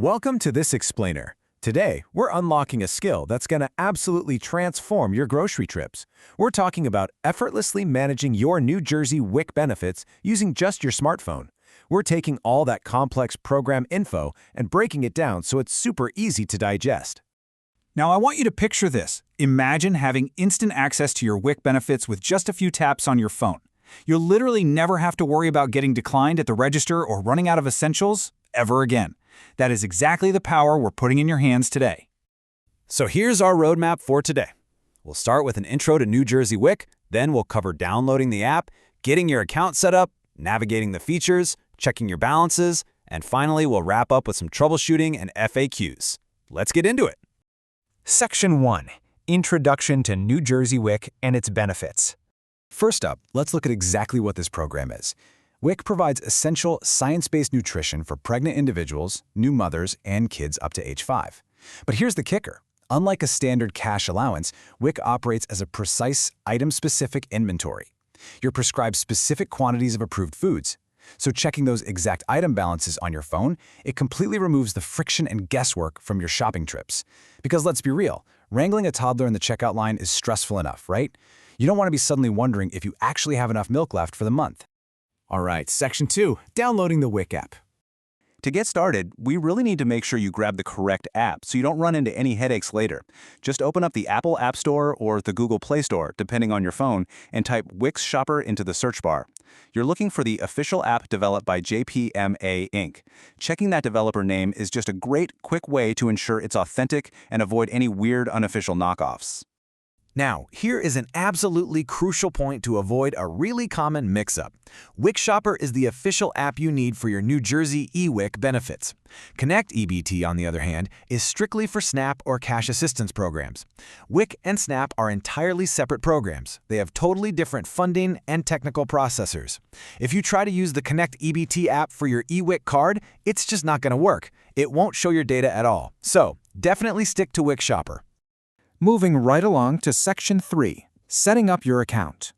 Welcome to this explainer. Today, we're unlocking a skill that's going to absolutely transform your grocery trips. We're talking about effortlessly managing your New Jersey WIC benefits using just your smartphone. We're taking all that complex program info and breaking it down so it's super easy to digest. Now I want you to picture this. Imagine having instant access to your WIC benefits with just a few taps on your phone. You'll literally never have to worry about getting declined at the register or running out of essentials ever again. That is exactly the power we're putting in your hands today. So here's our roadmap for today. We'll start with an intro to New Jersey WIC, then we'll cover downloading the app, getting your account set up, navigating the features, checking your balances, and finally we'll wrap up with some troubleshooting and FAQs. Let's get into it. Section 1. Introduction to New Jersey WIC and its benefits. First up, let's look at exactly what this program is. WIC provides essential science-based nutrition for pregnant individuals, new mothers, and kids up to age 5. But here's the kicker. Unlike a standard cash allowance, WIC operates as a precise, item-specific inventory. You're prescribed specific quantities of approved foods. So checking those exact item balances on your phone, it completely removes the friction and guesswork from your shopping trips. Because let's be real, wrangling a toddler in the checkout line is stressful enough, right? You don't want to be suddenly wondering if you actually have enough milk left for the month. All right, Section 2, downloading the WIC app. To get started, we really need to make sure you grab the correct app so you don't run into any headaches later. Just open up the Apple App Store or the Google Play Store, depending on your phone, and type Wix Shopper into the search bar. You're looking for the official app developed by JPMA Inc. Checking that developer name is just a great, quick way to ensure it's authentic and avoid any weird, unofficial knockoffs. Now, here is an absolutely crucial point to avoid a really common mix-up. Wix Shopper is the official app you need for your New Jersey eWIC benefits. Connect EBT, on the other hand, is strictly for SNAP or cash assistance programs. WIC and SNAP are entirely separate programs. They have totally different funding and technical processors. If you try to use the Connect EBT app for your eWIC card, it's just not going to work. It won't show your data at all. So, definitely stick to Wix Shopper. Moving right along to Section 3, setting up your account.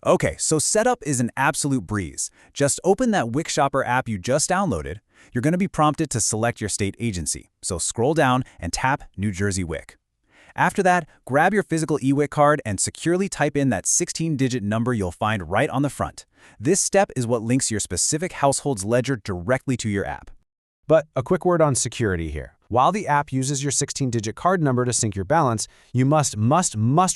Okay, so setup is an absolute breeze. Just open that Wix Shopper app you just downloaded. You're going to be prompted to select your state agency, so scroll down and tap New Jersey WIC. After that, grab your physical eWIC card and securely type in that 16-digit number you'll find right on the front. This step is what links your specific household's ledger directly to your app. But a quick word on security here. While the app uses your 16-digit card number to sync your balance, you must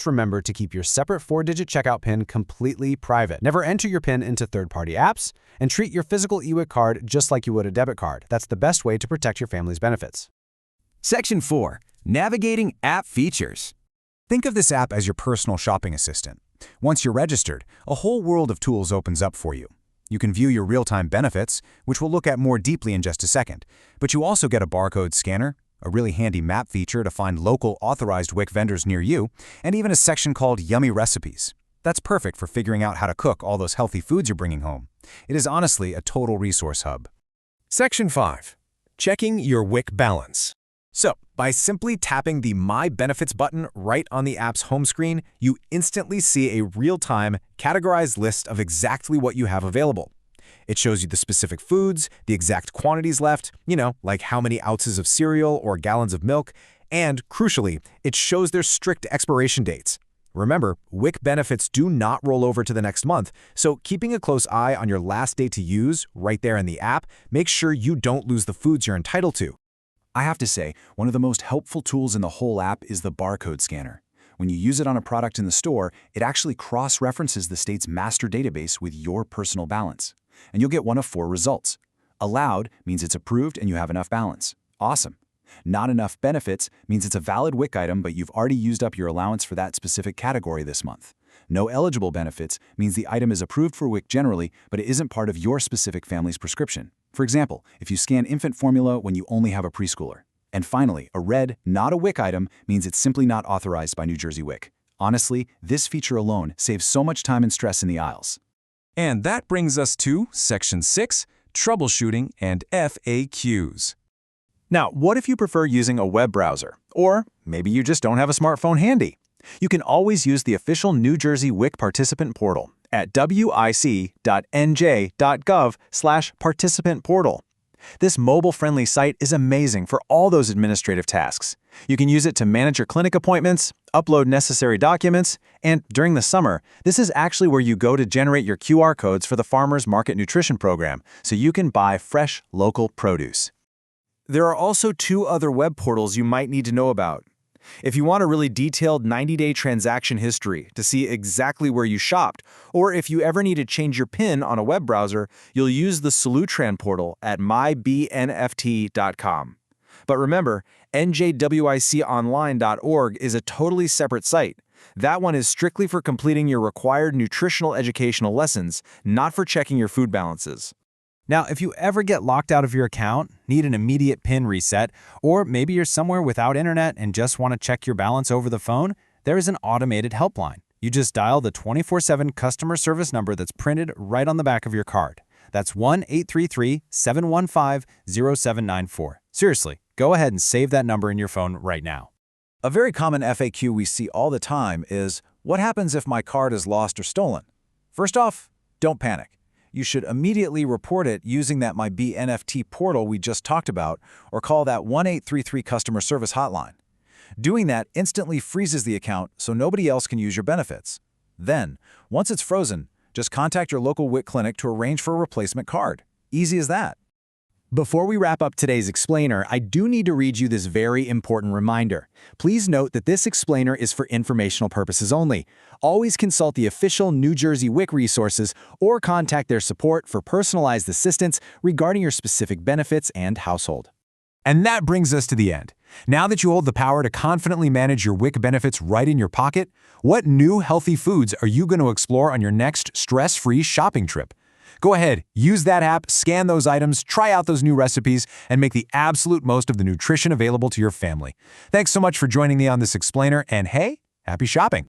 remember to keep your separate 4-digit checkout PIN completely private. Never enter your PIN into third-party apps, and treat your physical eWIC card just like you would a debit card. That's the best way to protect your family's benefits. Section 4. Navigating app features. Think of this app as your personal shopping assistant. Once you're registered, a whole world of tools opens up for you. You can view your real-time benefits, which we'll look at more deeply in just a second, but you also get a barcode scanner, a really handy map feature to find local authorized WIC vendors near you, and even a section called Yummy Recipes. That's perfect for figuring out how to cook all those healthy foods you're bringing home. It is honestly a total resource hub. Section 5. Checking your WIC balance. So, by simply tapping the My Benefits button right on the app's home screen, you instantly see a real-time, categorized list of exactly what you have available. It shows you the specific foods, the exact quantities left, like how many ounces of cereal or gallons of milk, and, crucially, it shows their strict expiration dates. Remember, WIC benefits do not roll over to the next month, so keeping a close eye on your last day to use right there in the app makes sure you don't lose the foods you're entitled to. I have to say, one of the most helpful tools in the whole app is the barcode scanner. When you use it on a product in the store, it actually cross-references the state's master database with your personal balance. And you'll get one of 4 results. Allowed means it's approved and you have enough balance. Awesome. Not enough benefits means it's a valid WIC item, but you've already used up your allowance for that specific category this month. No eligible benefits means the item is approved for WIC generally, but it isn't part of your specific family's prescription. For example, if you scan infant formula when you only have a preschooler. And finally, a red, not a WIC item means it's simply not authorized by New Jersey WIC. Honestly, this feature alone saves so much time and stress in the aisles. And that brings us to Section 6, Troubleshooting and FAQs. Now, what if you prefer using a web browser? Or maybe you just don't have a smartphone handy? You can always use the official New Jersey WIC participant portal at wic.nj.gov/participant portal. This mobile-friendly site is amazing for all those administrative tasks. You can use it to manage your clinic appointments, upload necessary documents, and during the summer, this is actually where you go to generate your QR codes for the Farmers Market Nutrition Program, so you can buy fresh, local produce. There are also 2 other web portals you might need to know about. If you want a really detailed 90-day transaction history to see exactly where you shopped, or if you ever need to change your PIN on a web browser, you'll use the Salutran portal at mybnft.com. But remember, njwiconline.org is a totally separate site. That one is strictly for completing your required nutritional educational lessons, not for checking your food balances. Now, if you ever get locked out of your account, need an immediate PIN reset, or maybe you're somewhere without internet and just want to check your balance over the phone, there is an automated helpline. You just dial the 24/7 customer service number that's printed right on the back of your card. That's 1-833-715-0794. Seriously, go ahead and save that number in your phone right now. A very common FAQ we see all the time is, what happens if my card is lost or stolen? First off, don't panic. You should immediately report it using that MyBNFT portal we just talked about, or call that 1-833 customer service hotline. Doing that instantly freezes the account so nobody else can use your benefits. Then, once it's frozen, just contact your local WIC clinic to arrange for a replacement card. Easy as that. Before we wrap up today's explainer, I do need to read you this very important reminder. Please note that this explainer is for informational purposes only. Always consult the official New Jersey WIC resources or contact their support for personalized assistance regarding your specific benefits and household. And that brings us to the end. Now that you hold the power to confidently manage your WIC benefits right in your pocket, what new healthy foods are you going to explore on your next stress-free shopping trip? Go ahead, use that app, scan those items, try out those new recipes, and make the absolute most of the nutrition available to your family. Thanks so much for joining me on this explainer, and hey, happy shopping!